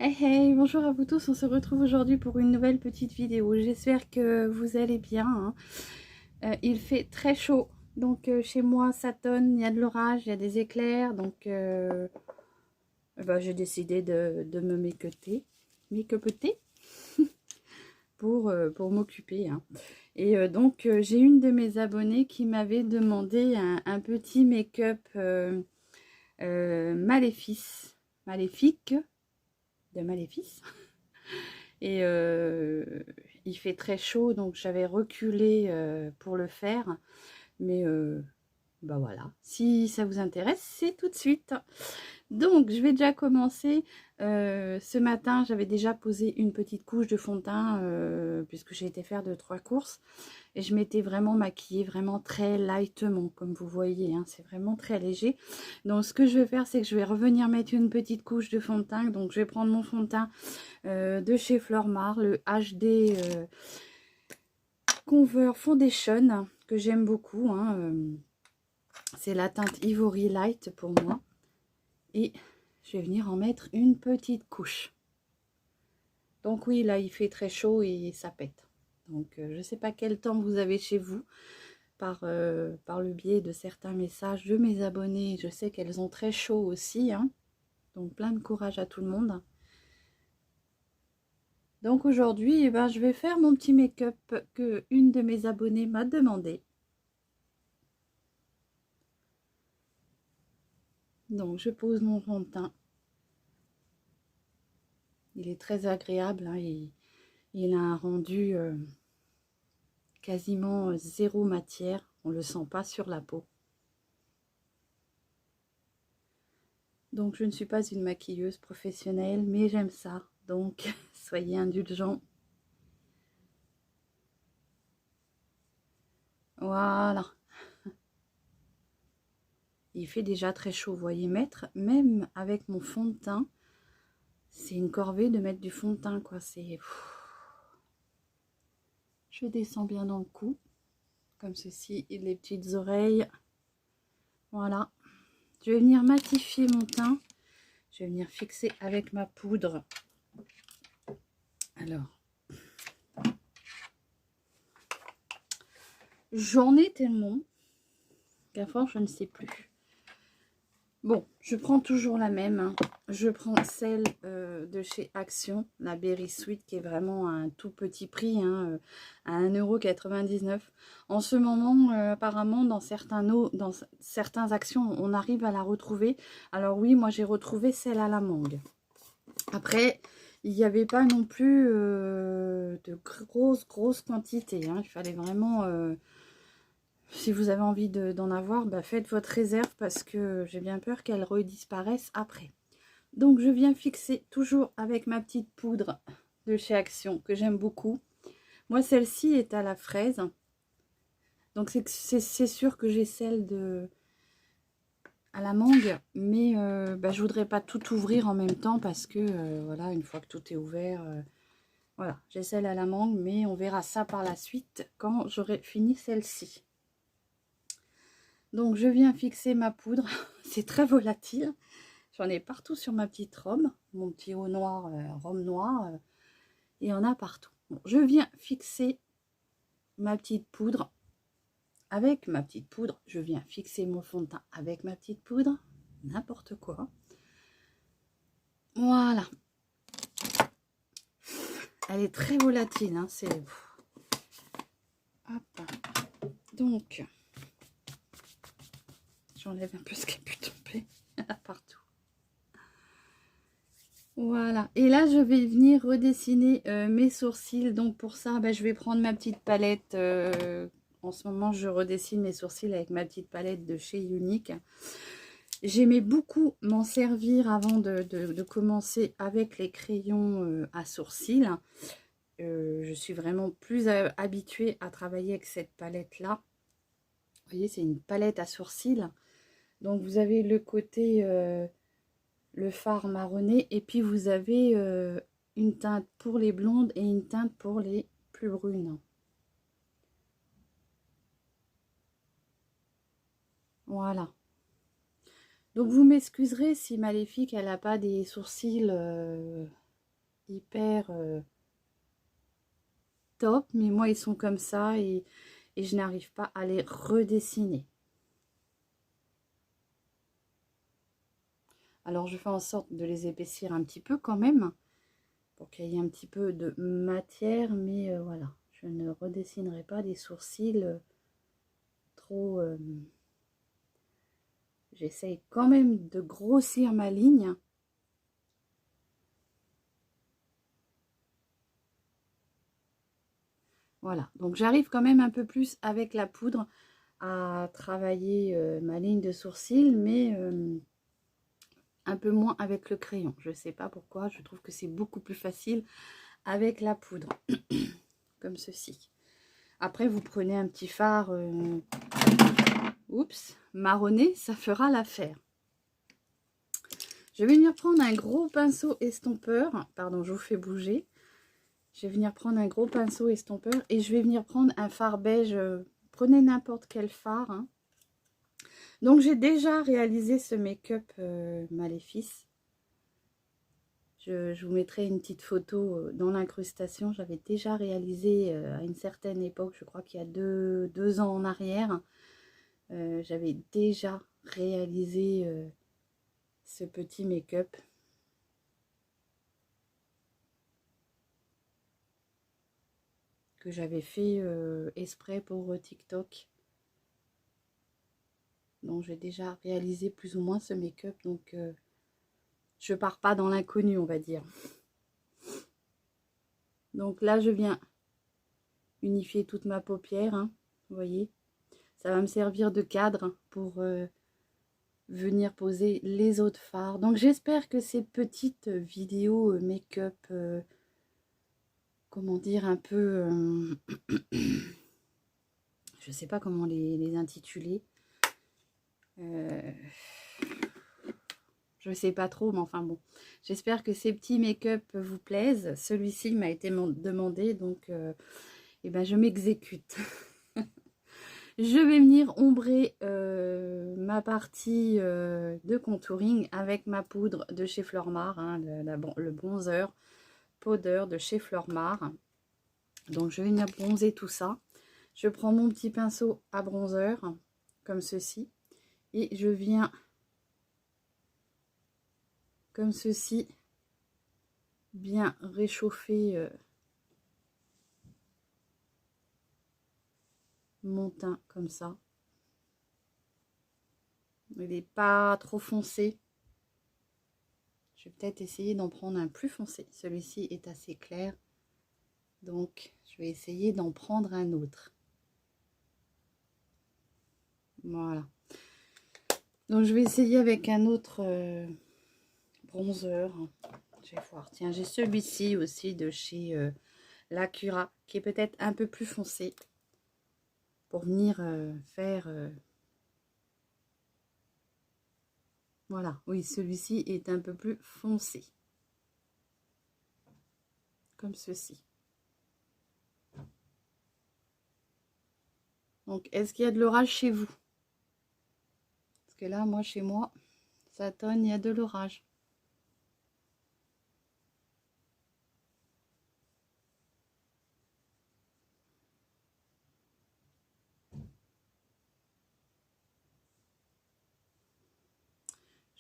Hey hey, bonjour à vous tous, on se retrouve aujourd'hui pour une nouvelle petite vidéo. J'espère que vous allez bien, hein. Il fait très chaud, donc chez moi ça tonne, il y a de l'orage, il y a des éclairs, donc j'ai décidé de me make-uper pour m'occuper, hein. Et j'ai une de mes abonnées qui m'avait demandé un petit make-up maléfique, de maléfice. Et il fait très chaud, donc j'avais reculé pour le faire. Mais voilà, si ça vous intéresse, c'est tout de suite. Donc, je vais déjà commencer. Ce matin, j'avais déjà posé une petite couche de fond de teint puisque j'ai été faire 2-3 courses. Et je m'étais vraiment maquillée, vraiment très lightement, comme vous voyez, hein, c'est vraiment très léger. Donc, ce que je vais faire, c'est que je vais revenir mettre une petite couche de fond de teint. Donc, je vais prendre mon fond de teint de chez Flormar, le HD Convert Foundation, que j'aime beaucoup, hein, c'est la teinte Ivory Light pour moi. Et je vais venir en mettre une petite couche. Donc oui, là, il fait très chaud et ça pète. Donc, je ne sais pas quel temps vous avez chez vous. Par le biais de certains messages de mes abonnés, je sais qu'elles ont très chaud aussi, hein. Donc, plein de courage à tout le monde. Donc, aujourd'hui, je vais faire mon petit make-up que une de mes abonnées m'a demandé. Donc, je pose mon fond de teint. Il est très agréable, hein, il a un rendu quasiment zéro matière. On ne le sent pas sur la peau. Donc, je ne suis pas une maquilleuse professionnelle, mais j'aime ça. Donc, soyez indulgents. Voilà. Il fait déjà très chaud, vous voyez, même avec mon fond de teint, c'est une corvée de mettre du fond de teint, quoi. C'est... Je descends bien dans le cou, comme ceci, et les petites oreilles. Voilà. Je vais venir matifier mon teint. Je vais venir fixer avec ma poudre. Alors, j'en ai tellement qu'à force, je ne sais plus. Bon, je prends toujours la même, hein. Je prends celle de chez Action, la Berry Sweet, qui est vraiment à un tout petit prix, hein, à 1,99 €. En ce moment, apparemment, dans certains Actions, on arrive à la retrouver. Alors oui, moi j'ai retrouvé celle à la mangue. Après, il n'y avait pas non plus de grosses quantités, hein. Il fallait vraiment... si vous avez envie d'en avoir, faites votre réserve parce que j'ai bien peur qu'elle redisparaisse après. Donc, je viens fixer toujours avec ma petite poudre de chez Action que j'aime beaucoup. Moi, celle-ci est à la fraise. Donc, c'est sûr que j'ai celle à la mangue. Mais je voudrais pas tout ouvrir en même temps parce que, voilà, une fois que tout est ouvert... voilà, j'ai celle à la mangue, mais on verra ça par la suite quand j'aurai fini celle-ci. Donc, je viens fixer ma poudre. C'est très volatile. J'en ai partout sur ma petite robe. Mon petit haut noir, robe noire. Il y en a partout. Bon, je viens fixer ma petite poudre. Avec ma petite poudre, je viens fixer mon fond de teint avec ma petite poudre. N'importe quoi. Voilà. Elle est très volatile, hein. C'est... Hop. Donc... j'enlève un peu ce qui a pu tomber partout. Voilà. Et là, je vais venir redessiner mes sourcils. Donc, pour ça, je vais prendre ma petite palette. En ce moment, je redessine mes sourcils avec ma petite palette de chez Unique. J'aimais beaucoup m'en servir avant de commencer avec les crayons à sourcils. Je suis vraiment plus habituée à travailler avec cette palette-là. Vous voyez, c'est une palette à sourcils. Donc, vous avez le côté, le fard marronné. Et puis, vous avez une teinte pour les blondes et une teinte pour les plus brunes. Voilà. Donc, vous m'excuserez si Maléfique, elle n'a pas des sourcils hyper top, mais moi ils sont comme ça et je n'arrive pas à les redessiner. Alors je fais en sorte de les épaissir un petit peu quand même, pour qu'il y ait un petit peu de matière, mais voilà, je ne redessinerai pas des sourcils trop... J'essaye quand même de grossir ma ligne. Voilà, donc j'arrive quand même un peu plus avec la poudre à travailler ma ligne de sourcil, mais un peu moins avec le crayon. Je ne sais pas pourquoi, je trouve que c'est beaucoup plus facile avec la poudre, comme ceci. Après, vous prenez un petit fard oups, marronné, ça fera l'affaire. Je vais venir prendre un gros pinceau estompeur. Pardon, je vous fais bouger. Je vais venir prendre un gros pinceau estompeur et je vais venir prendre un fard beige. Prenez n'importe quel fard. Hein. Donc, j'ai déjà réalisé ce make-up Maléfice. Je vous mettrai une petite photo dans l'incrustation. J'avais déjà réalisé à une certaine époque, je crois qu'il y a deux ans en arrière. J'avais déjà réalisé ce petit make-up. Que j'avais fait exprès pour TikTok. Donc j'ai déjà réalisé plus ou moins ce make-up. Donc je pars pas dans l'inconnu, on va dire. Donc là je viens unifier toute ma paupière. Hein, vous voyez. Ça va me servir de cadre pour venir poser les autres fards. Donc j'espère que ces petites vidéos make-up, comment dire, un peu... je sais pas comment les intituler. Je sais pas trop, mais enfin bon. J'espère que ces petits make-up vous plaisent. Celui-ci m'a été demandé, donc eh ben, je m'exécute. Je vais venir ombrer ma partie de contouring avec ma poudre de chez Flormar, hein, le bronzer powder de chez Flormar. Donc je vais venir bronzer tout ça. Je prends mon petit pinceau à bronzer, comme ceci, et je viens, comme ceci, bien réchauffer mon teint, comme ça. Il n'est pas trop foncé. Je vais peut-être essayer d'en prendre un plus foncé. Celui-ci est assez clair. Donc, je vais essayer d'en prendre un autre. Voilà. Donc, je vais essayer avec un autre bronzer. Je vais voir. Tiens, j'ai celui-ci aussi de chez Lacura, qui est peut-être un peu plus foncé. Pour venir faire... voilà. Oui, celui-ci est un peu plus foncé. Comme ceci. Donc, est-ce qu'il y a de l'orage chez vous? Parce que là, moi, chez moi, ça tonne, il y a de l'orage.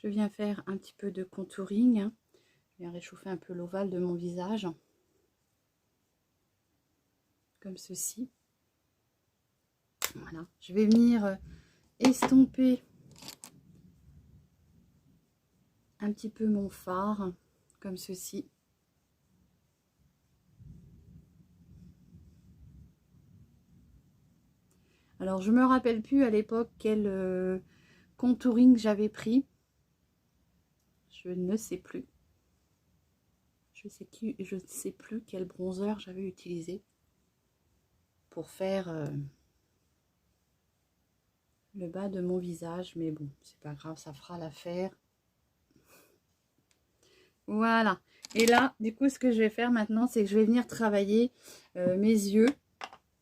Je viens faire un petit peu de contouring. Je viens réchauffer un peu l'ovale de mon visage. Comme ceci. Voilà. Je vais venir estomper un petit peu mon fard. Comme ceci. Alors, je me rappelle plus à l'époque quel contouring j'avais pris. Je ne sais plus. Je ne sais plus quel bronzer j'avais utilisé pour faire le bas de mon visage. Mais bon, c'est pas grave, ça fera l'affaire. Voilà. Et là, du coup, ce que je vais faire maintenant, c'est que je vais venir travailler mes yeux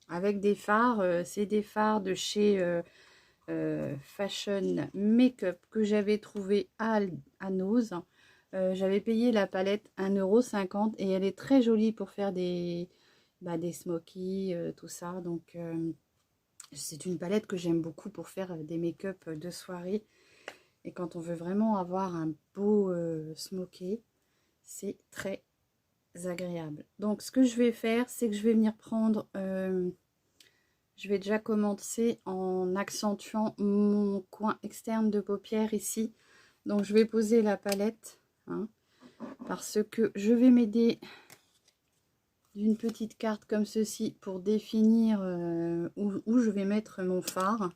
avec des fards. C'est des fards de chez Fashion Makeup que j'avais trouvé à Nose. J'avais payé la palette 1,50 € et elle est très jolie pour faire des smokies, tout ça. Donc, c'est une palette que j'aime beaucoup pour faire des make-up de soirée. Et quand on veut vraiment avoir un beau smoky, c'est très agréable. Donc, ce que je vais faire, c'est que je vais venir prendre... je vais déjà commencer en accentuant mon coin externe de paupière ici. Donc, je vais poser la palette, hein, parce que je vais m'aider d'une petite carte comme ceci pour définir où je vais mettre mon fard.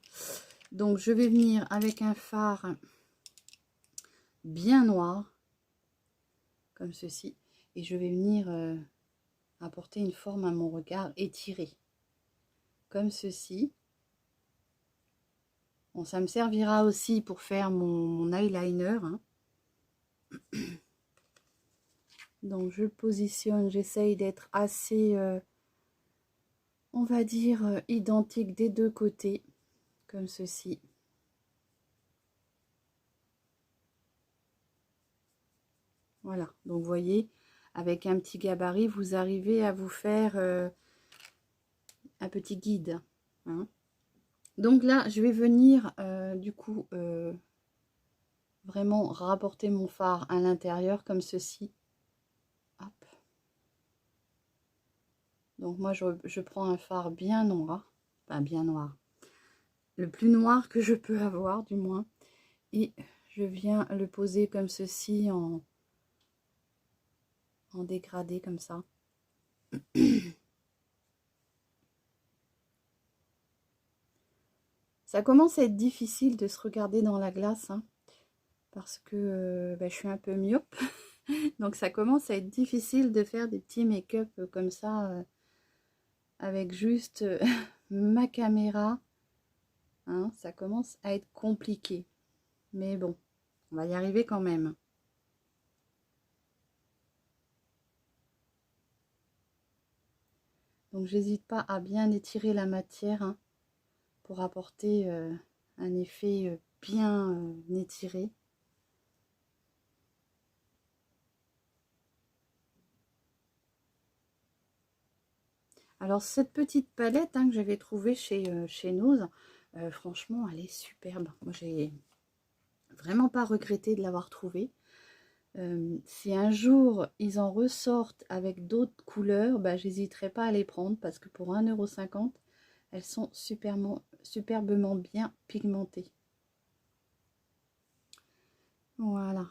Donc, je vais venir avec un fard bien noir, comme ceci. Et je vais venir apporter une forme à mon regard étiré, comme ceci. Bon, ça me servira aussi pour faire mon eyeliner, hein. Donc, je le positionne, j'essaye d'être assez, on va dire, identique des deux côtés, comme ceci. Voilà, donc vous voyez, avec un petit gabarit, vous arrivez à vous faire un petit guide, hein. Donc là, je vais venir, du coup, vraiment rapporter mon fard à l'intérieur, comme ceci. Hop. Donc moi, je prends un fard bien noir, enfin bien noir, le plus noir que je peux avoir, du moins. Et je viens le poser comme ceci, en dégradé, comme ça. Ça commence à être difficile de se regarder dans la glace, hein, parce que je suis un peu myope. Donc ça commence à être difficile de faire des petits make-up comme ça, avec juste ma caméra. Hein, ça commence à être compliqué. Mais bon, on va y arriver quand même. Donc j'hésite pas à bien étirer la matière, hein, pour apporter un effet bien étiré. Alors cette petite palette, hein, que j'avais trouvée chez Nose, franchement elle est superbe. Moi j'ai vraiment pas regretté de l'avoir trouvée. Si un jour ils en ressortent avec d'autres couleurs, j'hésiterai pas à les prendre, parce que pour 1,50 €, elles sont superbement bien pigmentées. Voilà.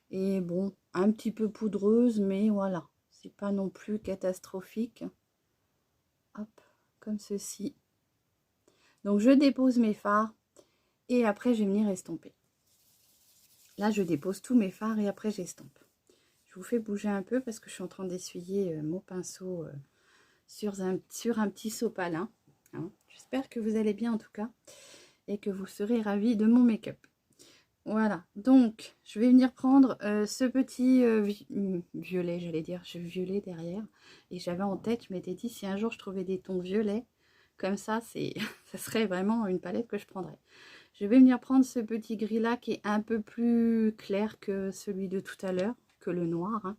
Et bon, un petit peu poudreuse, mais voilà, c'est pas non plus catastrophique. Hop, comme ceci. Donc je dépose mes fards et après je vais venir estomper. Là je dépose tous mes fards et après j'estompe. Je vous fais bouger un peu parce que je suis en train d'essuyer mon pinceau sur un petit sopalin, hein. J'espère que vous allez bien en tout cas et que vous serez ravis de mon make-up. Voilà, donc je vais venir prendre ce petit violet, j'allais dire, j'ai violet derrière. Et j'avais en tête, je m'étais dit, si un jour je trouvais des tons violets, comme ça, ça serait vraiment une palette que je prendrais. Je vais venir prendre ce petit gris là qui est un peu plus clair que celui de tout à l'heure, que le noir, hein.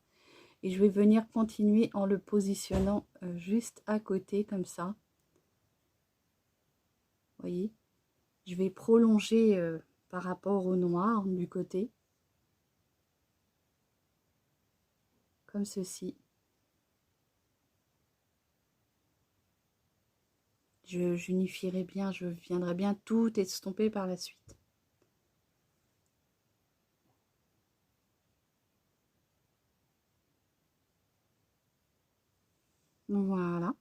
Et je vais venir continuer en le positionnant juste à côté, comme ça. Vous voyez, je vais prolonger par rapport au noir du côté, comme ceci. J'unifierai bien, je viendrai bien tout estomper par la suite. Voilà.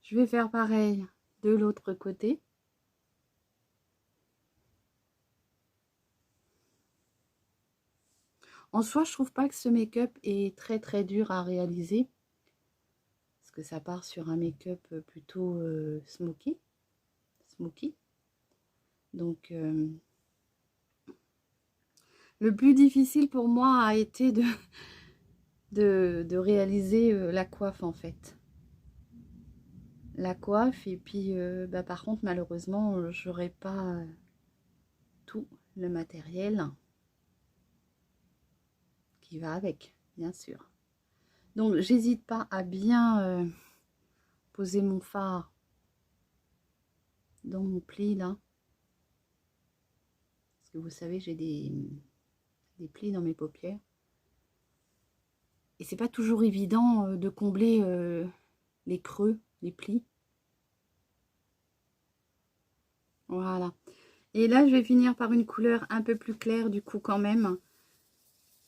Je vais faire pareil de l'autre côté. En soi, je trouve pas que ce make-up est très dur à réaliser, parce que ça part sur un make-up plutôt smoky. Donc, le plus difficile pour moi a été de réaliser la coiffe, en fait. La coiffe, et puis par contre, malheureusement, j'aurais pas tout le matériel. qui va avec, bien sûr. Donc, j'hésite pas à bien poser mon fard dans mon pli, là. Parce que vous savez, j'ai des plis dans mes paupières. Et c'est pas toujours évident de combler les creux, les plis. Voilà. Et là, je vais finir par une couleur un peu plus claire, du coup, quand même.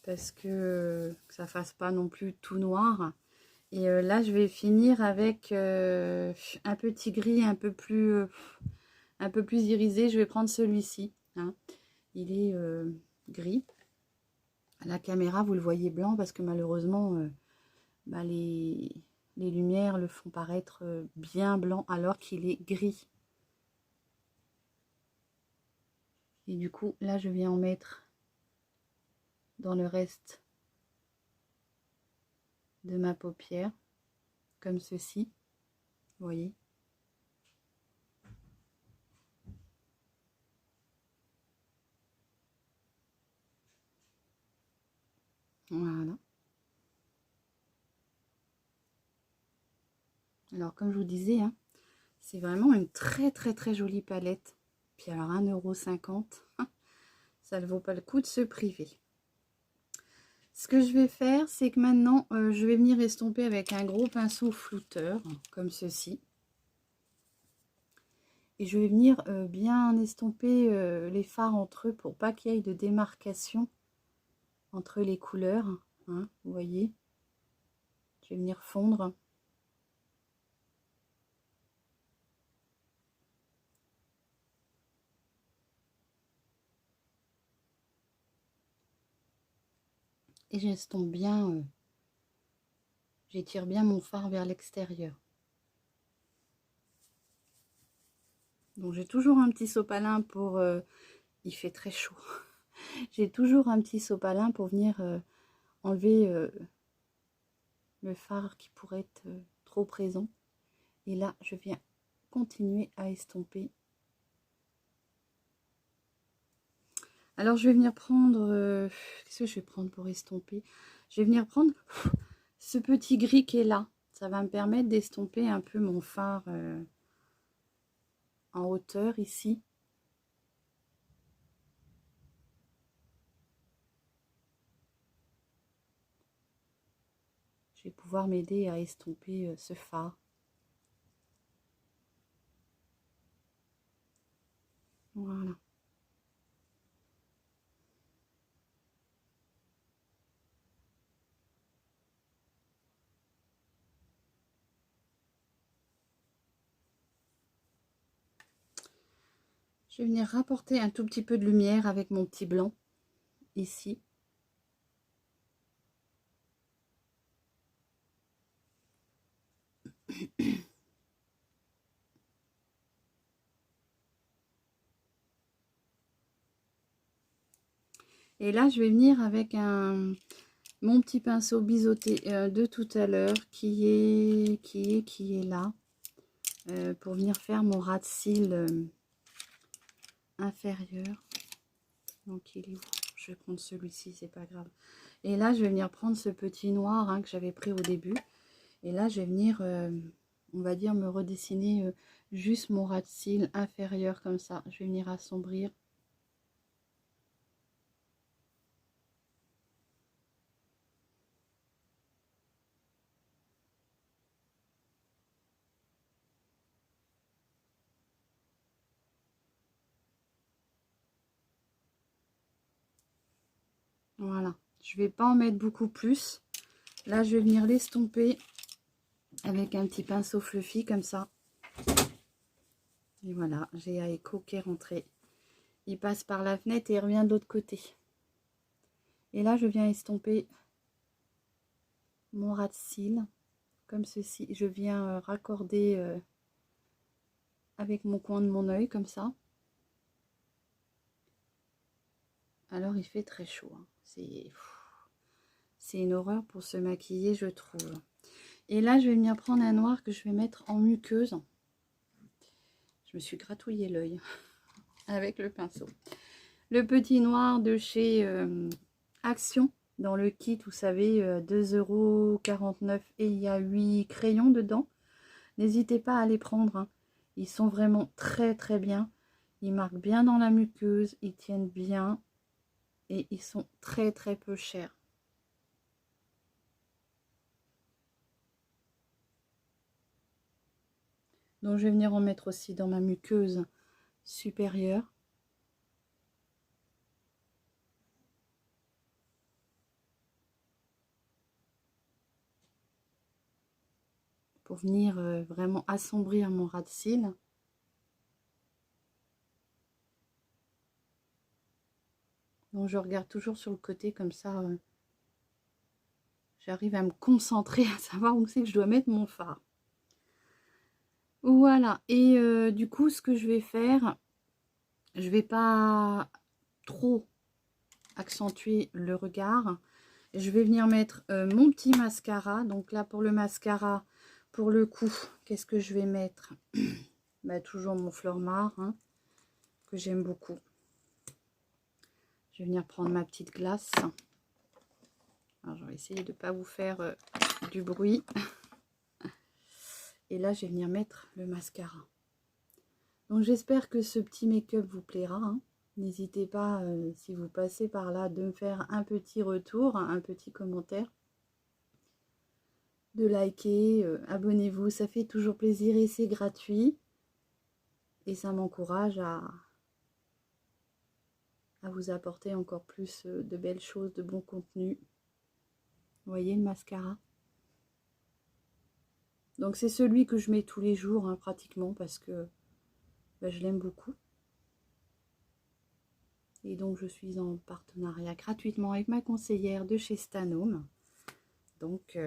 Parce que ça fasse pas non plus tout noir. Et là, je vais finir avec un petit gris un peu plus irisé. Je vais prendre celui-ci. Hein. Il est gris. À la caméra, vous le voyez blanc parce que malheureusement, bah, les lumières le font paraître bien blanc alors qu'il est gris. Et du coup, là, je viens en mettre dans le reste de ma paupière, comme ceci. Vous voyez ? Voilà. Alors, comme je vous disais, hein, c'est vraiment une très très jolie palette. Puis alors, 1,50 €, ça ne vaut pas le coup de se priver. Ce que je vais faire, c'est que maintenant, je vais venir estomper avec un gros pinceau flouteur, comme ceci. Et je vais venir bien estomper les fards entre eux pour pas qu'il y ait de démarcation entre les couleurs. Hein, vous voyez, je vais venir fondre. Et j'estompe bien, j'étire bien mon fard vers l'extérieur. Donc j'ai toujours un petit sopalin pour... il fait très chaud. J'ai toujours un petit sopalin pour venir enlever le fard qui pourrait être trop présent. Et là, je viens continuer à estomper. Alors, je vais venir prendre... qu'est-ce que je vais prendre pour estomper? Je vais venir prendre ce petit gris qui est là. Ça va me permettre d'estomper un peu mon fard en hauteur ici. Je vais pouvoir m'aider à estomper ce fard. Voilà. Je vais venir rapporter un tout petit peu de lumière avec mon petit blanc, ici. Et là, je vais venir avec mon petit pinceau biseauté de tout à l'heure qui est là. Pour venir faire mon ras de cils inférieur. Donc il est où? Je vais prendre celui-ci, c'est pas grave. Et là, je vais venir prendre ce petit noir hein, que j'avais pris au début. Et là, je vais venir, on va dire, me redessiner juste mon ras de cils inférieur comme ça. Je vais venir assombrir. Voilà. Je vais pas en mettre beaucoup plus. Là, je vais venir l'estomper avec un petit pinceau fluffy comme ça. Et voilà, j'ai Aiko qui est rentré. Il passe par la fenêtre et il revient de l'autre côté. Et là, je viens estomper mon ras de cils comme ceci. Je viens raccorder avec mon coin de mon œil comme ça. Alors, il fait très chaud. Hein. C'est une horreur pour se maquiller, je trouve. Et là, je vais venir prendre un noir que je vais mettre en muqueuse. Je me suis gratouillé l'œil avec le pinceau. Le petit noir de chez Action. Dans le kit, vous savez, 2,49 € et il y a 8 crayons dedans. N'hésitez pas à les prendre, hein. Ils sont vraiment très très bien. Ils marquent bien dans la muqueuse, ils tiennent bien et ils sont très très peu chers. Donc je vais venir en mettre aussi dans ma muqueuse supérieure. Pour venir vraiment assombrir mon ras de cils. Donc je regarde toujours sur le côté comme ça, j'arrive à me concentrer à savoir où c'est que je dois mettre mon fard. Voilà, et du coup ce que je vais faire, je vais pas trop accentuer le regard. Je vais venir mettre mon petit mascara. Donc là pour le mascara, pour le coup, qu'est-ce que je vais mettre? Bah, toujours mon Flormar, hein, que j'aime beaucoup. Je vais venir prendre ma petite glace. Alors, je vais essayer de ne pas vous faire du bruit. Et là, je vais venir mettre le mascara. Donc, j'espère que ce petit make-up vous plaira, hein. N'hésitez pas, si vous passez par là, de me faire un petit retour, un petit commentaire. De liker, abonnez-vous, ça fait toujours plaisir et c'est gratuit. Et ça m'encourage à vous apporter encore plus de belles choses, de bons contenus. Vous voyez le mascara? Donc c'est celui que je mets tous les jours, hein, pratiquement, parce que bah, je l'aime beaucoup. Et donc je suis en partenariat gratuitement avec ma conseillère de chez Stanome. Donc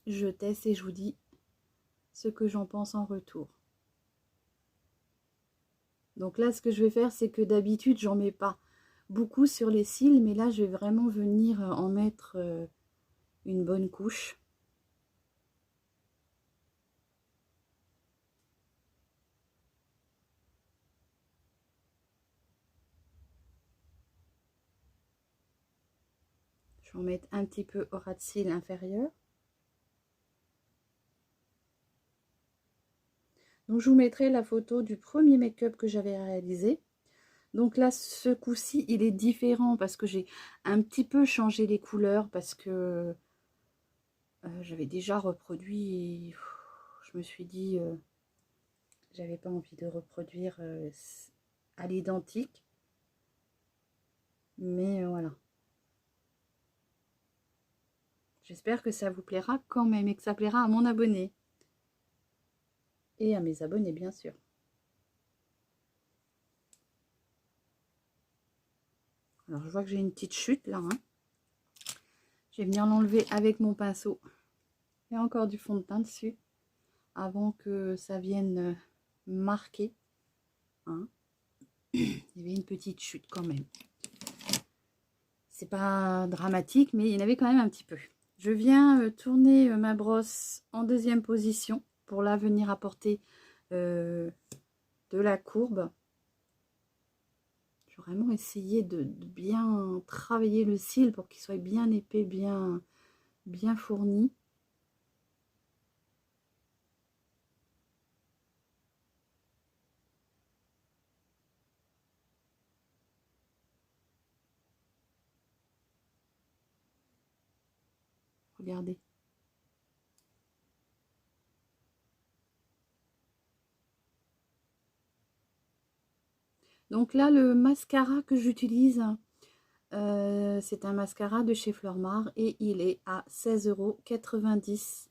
je teste et je vous dis ce que j'en pense en retour. Donc là, ce que je vais faire, c'est que d'habitude, j'en mets pas beaucoup sur les cils, mais là, je vais vraiment venir en mettre une bonne couche. Je vais en mettre un petit peu au ras de cils inférieur. Donc, je vous mettrai la photo du premier make-up que j'avais réalisé. Donc là, ce coup-ci, il est différent parce que j'ai un petit peu changé les couleurs parce que j'avais déjà reproduit et je me suis dit, j'avais pas envie de reproduire à l'identique. Mais voilà. J'espère que ça vous plaira quand même et que ça plaira à mon abonné. Et à mes abonnés, bien sûr. Alors, je vois que j'ai une petite chute là, hein. Je vais venir l'enlever avec mon pinceau. Il y a encore du fond de teint dessus. Avant que ça vienne marquer. Hein. Il y avait une petite chute quand même. C'est pas dramatique, mais il y en avait quand même un petit peu. Je viens tourner ma brosse en deuxième position pour là venir apporter de la courbe. Je vais vraiment essayer de bien travailler le cil pour qu'il soit bien épais, bien fourni. Regardez. Donc là, le mascara que j'utilise, c'est un mascara de chez Flormar et il est à 16,90 €.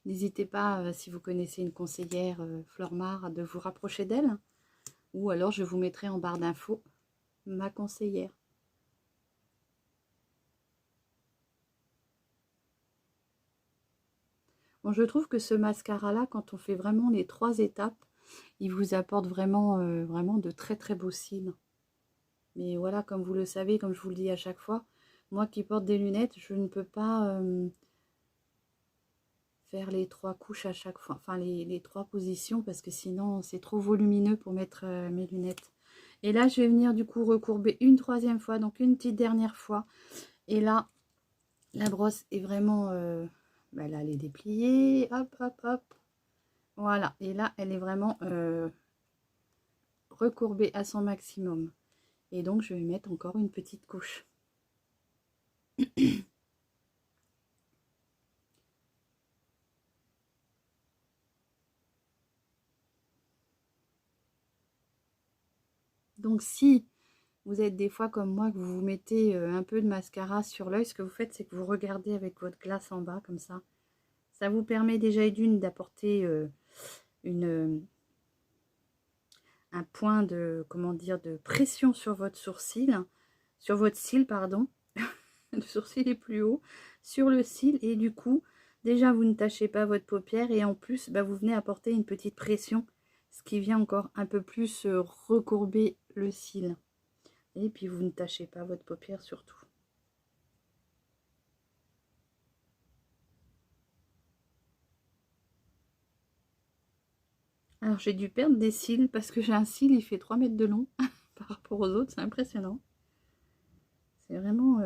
N'hésitez pas, si vous connaissez une conseillère Flormar, de vous rapprocher d'elle. Ou alors, je vous mettrai en barre d'infos ma conseillère. Bon, je trouve que ce mascara-là, quand on fait vraiment les 3 étapes, il vous apporte vraiment, vraiment de très très beaux cils. Mais voilà, comme vous le savez, comme je vous le dis à chaque fois, moi qui porte des lunettes, je ne peux pas faire les 3 couches à chaque fois, enfin les 3 positions, parce que sinon c'est trop volumineux pour mettre mes lunettes. Et là je vais venir du coup recourber une 3e fois, donc une petite dernière fois. Et là la brosse est vraiment, bah là elle est dépliée, hop hop hop, voilà. Et là elle est vraiment recourbée à son maximum. Et donc je vais mettre encore une petite couche. Donc si vous êtes des fois comme moi, que vous vous mettez un peu de mascara sur l'œil, ce que vous faites, c'est que vous regardez avec votre glace en bas, comme ça. Ça vous permet déjà d'une d'apporter un point de, comment dire, de pression sur votre sourcil, sur votre cil, pardon. Le sourcil est plus haut, sur le cil, et du coup, déjà, vous ne tachez pas votre paupière, et en plus, bah, vous venez apporter une petite pression, ce qui vient encore un peu plus recourber le cil. Et puis, vous ne tachez pas votre paupière surtout. Alors, j'ai dû perdre des cils parce que j'ai un cil, il fait 3 mètres de long par rapport aux autres. C'est impressionnant. C'est vraiment...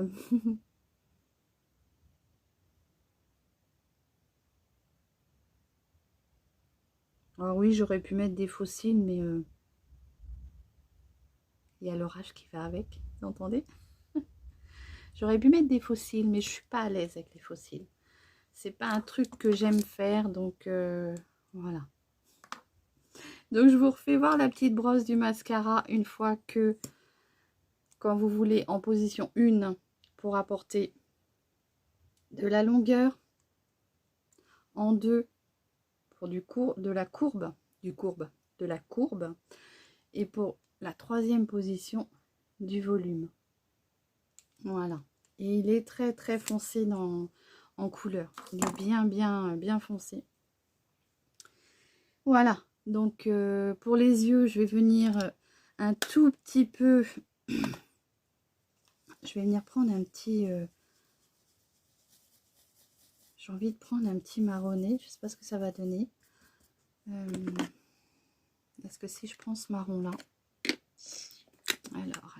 Alors oui, j'aurais pu mettre des faux cils, mais il y a l'orage qui va avec, vous entendez? J'aurais pu mettre des faux cils, mais je suis pas à l'aise avec les faux cils. C'est pas un truc que j'aime faire, donc voilà. Donc je vous refais voir la petite brosse du mascara une fois que, quand vous voulez, en position 1 pour apporter de la longueur, en 2 pour de la courbe, et pour la 3e position du volume. Voilà. Et il est très très foncé en couleur. Il est bien foncé. Voilà. Donc pour les yeux, je vais venir un tout petit peu... Je vais venir prendre un petit... J'ai envie de prendre un petit marronné. Je ne sais pas ce que ça va donner. Est-ce que si je prends ce marron-là... Alors...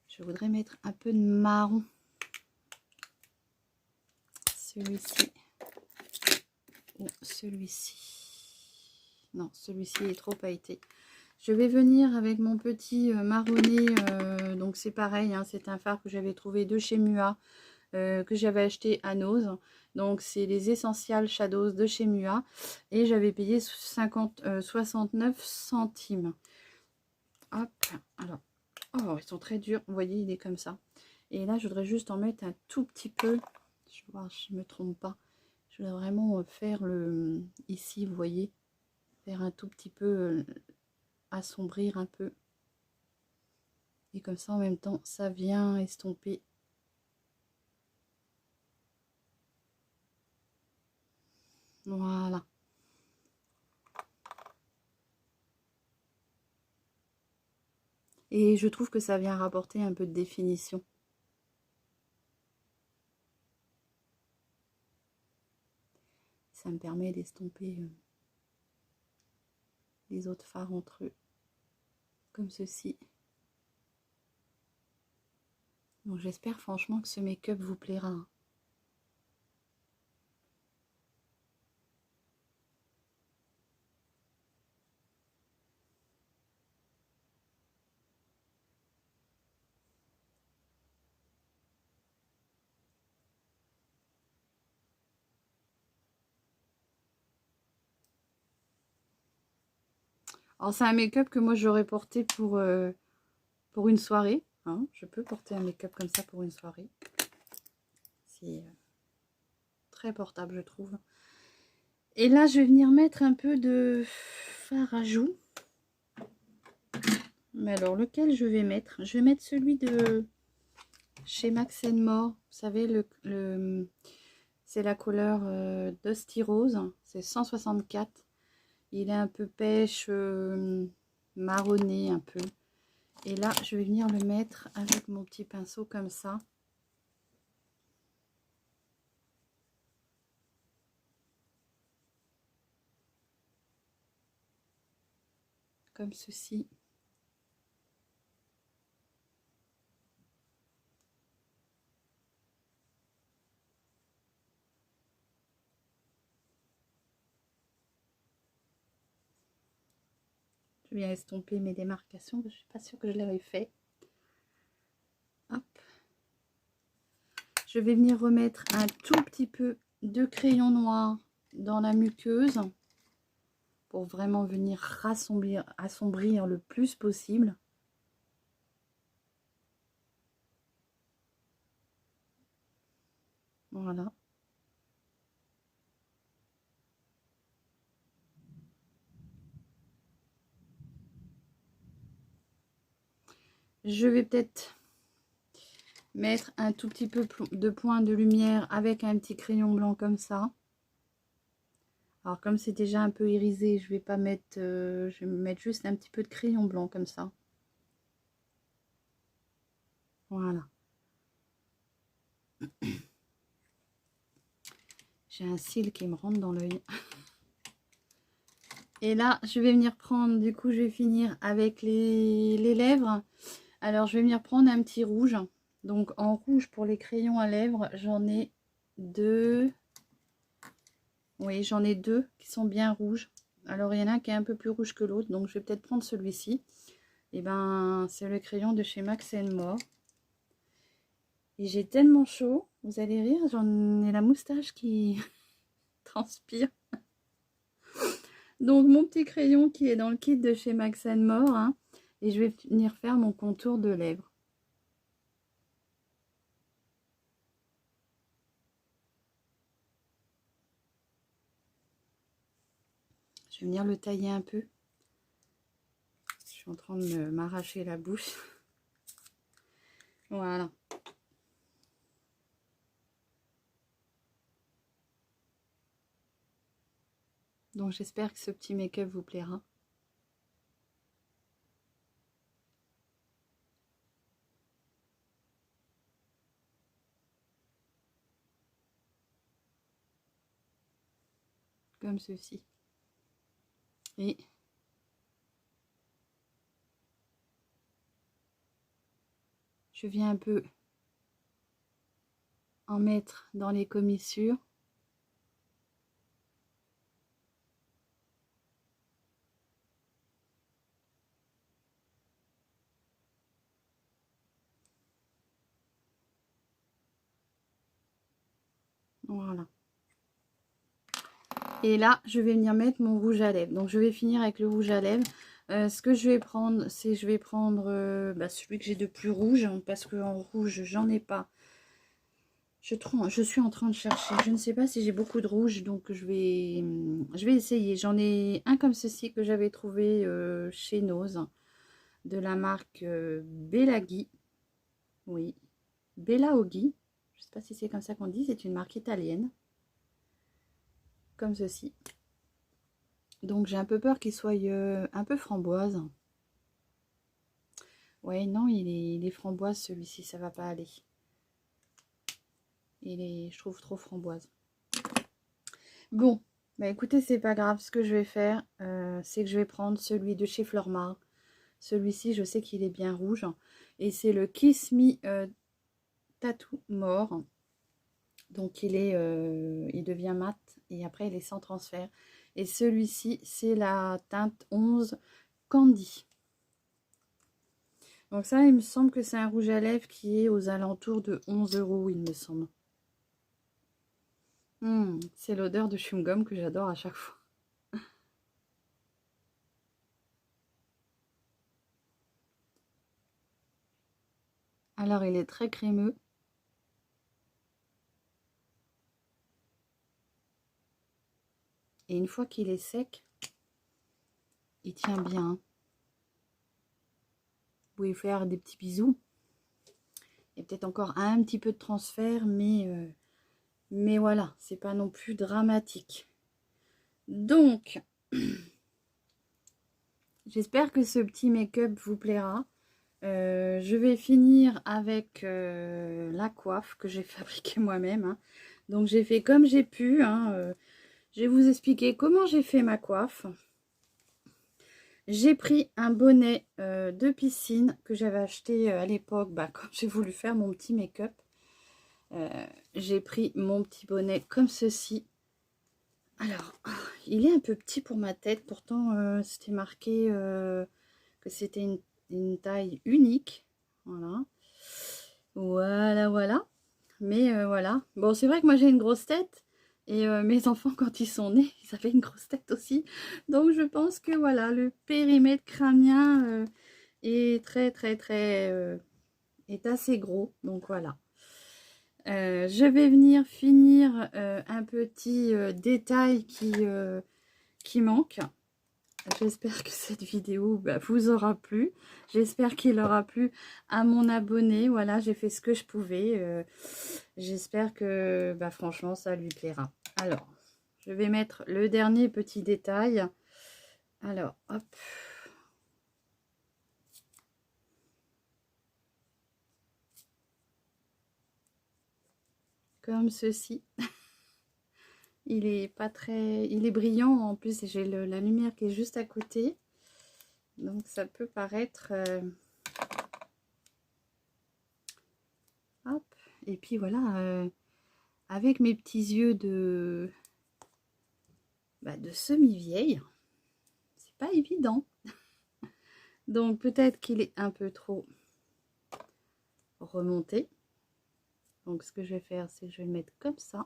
Je voudrais mettre un peu de marron. Celui-ci. Ou celui-ci. Non, celui-ci est trop pailleté. Je vais venir avec mon petit marronné. Donc c'est pareil, hein, c'est un fard que j'avais trouvé de chez Mua. Que j'avais acheté à Nose. Donc c'est les Essential Shadows de chez Mua. Et j'avais payé 69 centimes. Hop, alors... Oh, ils sont très durs. Vous voyez, il est comme ça. Et là, je voudrais juste en mettre un tout petit peu. Je vais voir si je ne me trompe pas. Je voudrais vraiment faire le... Ici, vous voyez. Faire un tout petit peu... assombrir un peu. Et comme ça, en même temps, ça vient estomper. Voilà. Et je trouve que ça vient rapporter un peu de définition. Ça me permet d'estomper les autres fards entre eux. Comme ceci. Donc j'espère franchement que ce make-up vous plaira. Alors c'est un make-up que moi j'aurais porté pour une soirée. Hein. Je peux porter un make-up comme ça pour une soirée. C'est très portable je trouve. Et là je vais venir mettre un peu de fard à joues. Mais alors lequel je vais mettre? Je vais mettre celui de chez Max More. Vous savez, c'est la couleur Dusty Rose. C'est 164. Il est un peu pêche, marronné un peu. Et là, je vais venir le mettre avec mon petit pinceau comme ça. comme ceci. Je viens estomper mes démarcations, je ne suis pas sûre que je l'aurais fait. Hop. Je vais venir remettre un tout petit peu de crayon noir dans la muqueuse pour vraiment venir assombrir le plus possible. Voilà. Je vais peut-être mettre un tout petit peu de point de lumière avec un petit crayon blanc comme ça. Alors comme c'est déjà un peu irisé, je vais pas mettre, je vais mettre juste un petit peu de crayon blanc comme ça. Voilà. J'ai un cil qui me rentre dans l'œil. Et là, je vais venir prendre, du coup, je vais finir avec les lèvres. Alors, je vais venir prendre un petit rouge. Donc, en rouge pour les crayons à lèvres, j'en ai deux. Oui, j'en ai deux qui sont bien rouges. Alors, il y en a un qui est un peu plus rouge que l'autre. Donc, je vais peut-être prendre celui-ci. Et ben, c'est le crayon de chez Max More. Et j'ai tellement chaud. Vous allez rire, j'en ai la moustache qui transpire. Donc, mon petit crayon qui est dans le kit de chez Max More. Hein, et je vais venir faire mon contour de lèvres. Je vais venir le tailler un peu. Je suis en train de m'arracher la bouche. Voilà. Donc j'espère que ce petit make-up vous plaira. Comme ceci. Et je viens un peu en mettre dans les commissures. Voilà. Et là, je vais venir mettre mon rouge à lèvres. Donc, je vais finir avec le rouge à lèvres. Ce que je vais prendre, c'est je vais prendre celui que j'ai de plus rouge. Parce qu'en rouge, j'en ai pas. Je suis en train de chercher. Je ne sais pas si j'ai beaucoup de rouge. Donc, je vais essayer. J'en ai un comme ceci que j'avais trouvé chez Nose. De la marque Bellaghi. Oui. Bellaghi. Je ne sais pas si c'est comme ça qu'on dit. C'est une marque italienne. Comme ceci. Donc j'ai un peu peur qu'il soit un peu framboise. Ouais, non, il est framboise celui-ci, ça va pas aller. Je trouve trop framboise. Bon, bah écoutez, c'est pas grave. Ce que je vais faire, c'est que je vais prendre celui de chez Flormar. Celui-ci, je sais qu'il est bien rouge. Et c'est le Kiss Me Tattoo More. Donc il devient mat et après il est sans transfert. Et celui-ci, c'est la teinte 11 Candy. Donc ça, il me semble que c'est un rouge à lèvres qui est aux alentours de 11 €, il me semble. C'est l'odeur de chewing-gum que j'adore à chaque fois. Alors, il est très crémeux. Et une fois qu'il est sec, il tient bien. Vous pouvez faire des petits bisous. Il y a peut-être encore un petit peu de transfert, mais voilà, c'est pas non plus dramatique. Donc, j'espère que ce petit make-up vous plaira. Je vais finir avec la coiffe que j'ai fabriquée moi-même. Hein. Donc, j'ai fait comme j'ai pu. Hein, je vais vous expliquer comment j'ai fait ma coiffe. J'ai pris un bonnet de piscine que j'avais acheté à l'époque, quand j'ai voulu faire mon petit make-up. J'ai pris mon petit bonnet comme ceci. Alors, il est un peu petit pour ma tête. Pourtant, c'était marqué que c'était une taille unique. Voilà. Voilà, voilà. Mais voilà. Bon, c'est vrai que moi, j'ai une grosse tête. Et mes enfants, quand ils sont nés, ils avaient une grosse tête aussi. Donc, je pense que voilà, le périmètre crânien est est assez gros. Donc, voilà. Je vais venir finir un petit détail qui manque. J'espère que cette vidéo vous aura plu. J'espère qu'il aura plu à mon abonné. Voilà, j'ai fait ce que je pouvais. J'espère que franchement, ça lui plaira. Alors, je vais mettre le dernier petit détail. Alors, hop. Comme ceci. Il est pas très... Il est brillant. En plus, j'ai la lumière qui est juste à côté. Donc, ça peut paraître... Hop. Et puis, voilà. Avec mes petits yeux de semi-vieille, c'est pas évident. Donc, peut-être qu'il est un peu trop remonté. Donc, ce que je vais faire, c'est que je vais le mettre comme ça.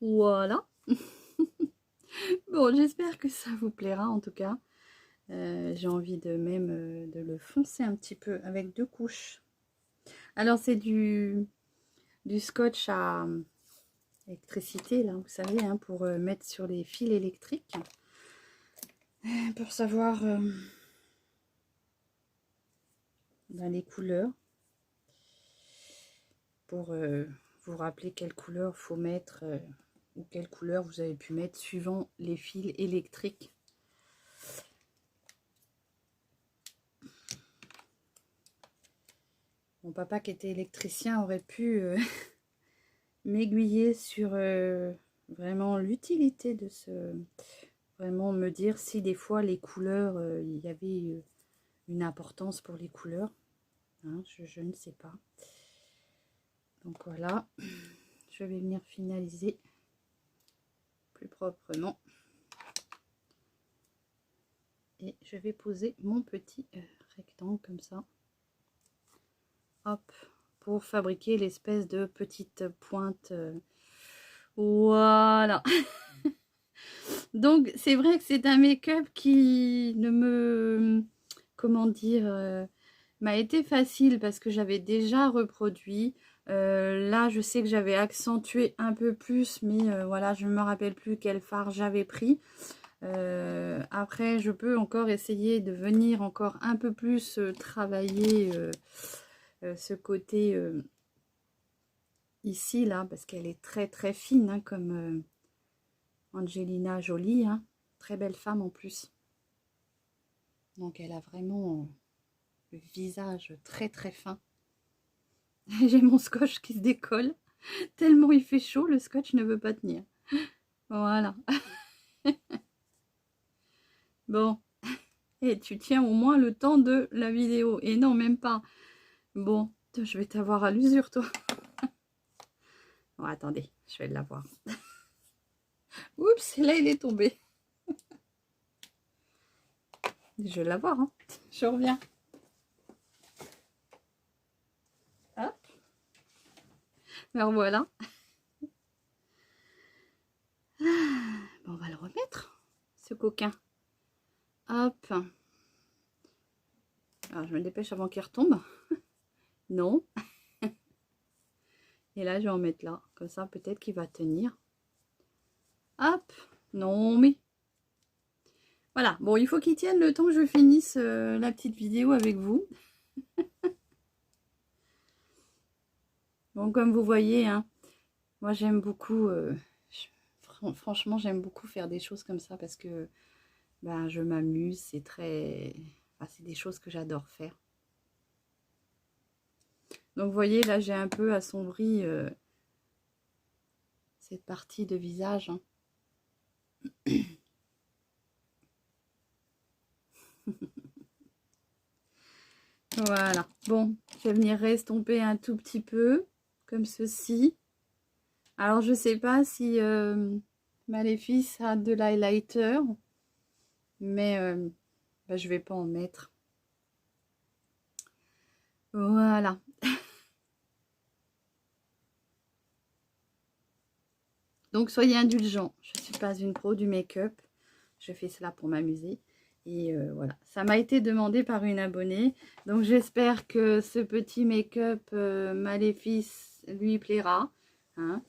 Voilà. Bon, j'espère que ça vous plaira en tout cas. J'ai envie de même de le foncer un petit peu avec 2 couches. Alors, c'est du scotch à électricité, là, vous savez, hein, pour mettre sur les fils électriques. Pour savoir les couleurs. Pour vous rappeler quelle couleur faut mettre ou quelle couleur vous avez pu mettre suivant les fils électriques. Mon papa qui était électricien aurait pu m'aiguiller sur vraiment l'utilité de ce... Vraiment me dire si des fois les couleurs, il y avait une importance pour les couleurs. Hein, je ne sais pas. Donc voilà, je vais venir finaliser plus proprement. Et je vais poser mon petit rectangle comme ça. Hop, pour fabriquer l'espèce de petite pointe. Voilà. Donc, c'est vrai que c'est un make-up qui ne me... Comment dire m'a été facile parce que j'avais déjà reproduit. Là, je sais que j'avais accentué un peu plus, mais voilà, je ne me rappelle plus quel fard j'avais pris. Après, je peux encore essayer de venir encore un peu plus travailler ce côté ici, là, parce qu'elle est très fine, hein, comme Angelina Jolie, hein, très belle femme en plus. Donc, elle a vraiment le visage très fin. J'ai mon scotch qui se décolle. Tellement il fait chaud, le scotch ne veut pas tenir. Voilà. Bon. Et tu tiens au moins le temps de la vidéo. Et non, même pas. Bon, je vais t'avoir à l'usure, toi. Bon, attendez, je vais l'avoir. Oups, là, il est tombé. Je vais l'avoir, hein. Je reviens. Hop. Alors, voilà. Bon, on va le remettre, ce coquin. Hop. Alors, je me dépêche avant qu'il retombe. Non. Et là, je vais en mettre là. Comme ça, peut-être qu'il va tenir. Hop. Non, mais... Voilà. Bon, il faut qu'il tienne le temps que je finisse la petite vidéo avec vous. Bon, comme vous voyez, hein, moi, j'aime beaucoup... franchement, j'aime beaucoup faire des choses comme ça parce que je m'amuse. C'est très... Enfin, c'est des choses que j'adore faire. Donc, vous voyez, là, j'ai un peu assombri cette partie de visage. Hein. Voilà. Bon, je vais venir restomper un tout petit peu, comme ceci. Alors, je sais pas si Maléfice a de l'highlighter, mais bah, je vais pas en mettre. Voilà. Donc, soyez indulgents. Je ne suis pas une pro du make-up. Je fais cela pour m'amuser. Et voilà. Ça m'a été demandé par une abonnée. Donc, j'espère que ce petit make-up Maléfice lui plaira. Hein.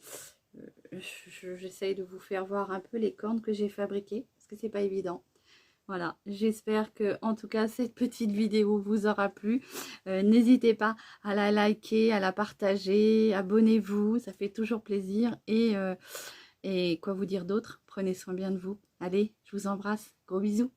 J'essaye de vous faire voir un peu les cornes que j'ai fabriquées. Parce que c'est pas évident. Voilà, j'espère que en tout cas cette petite vidéo vous aura plu. N'hésitez pas à la liker, à la partager, abonnez-vous, ça fait toujours plaisir. Et quoi vous dire d'autre? Prenez soin bien de vous. Allez, je vous embrasse, gros bisous.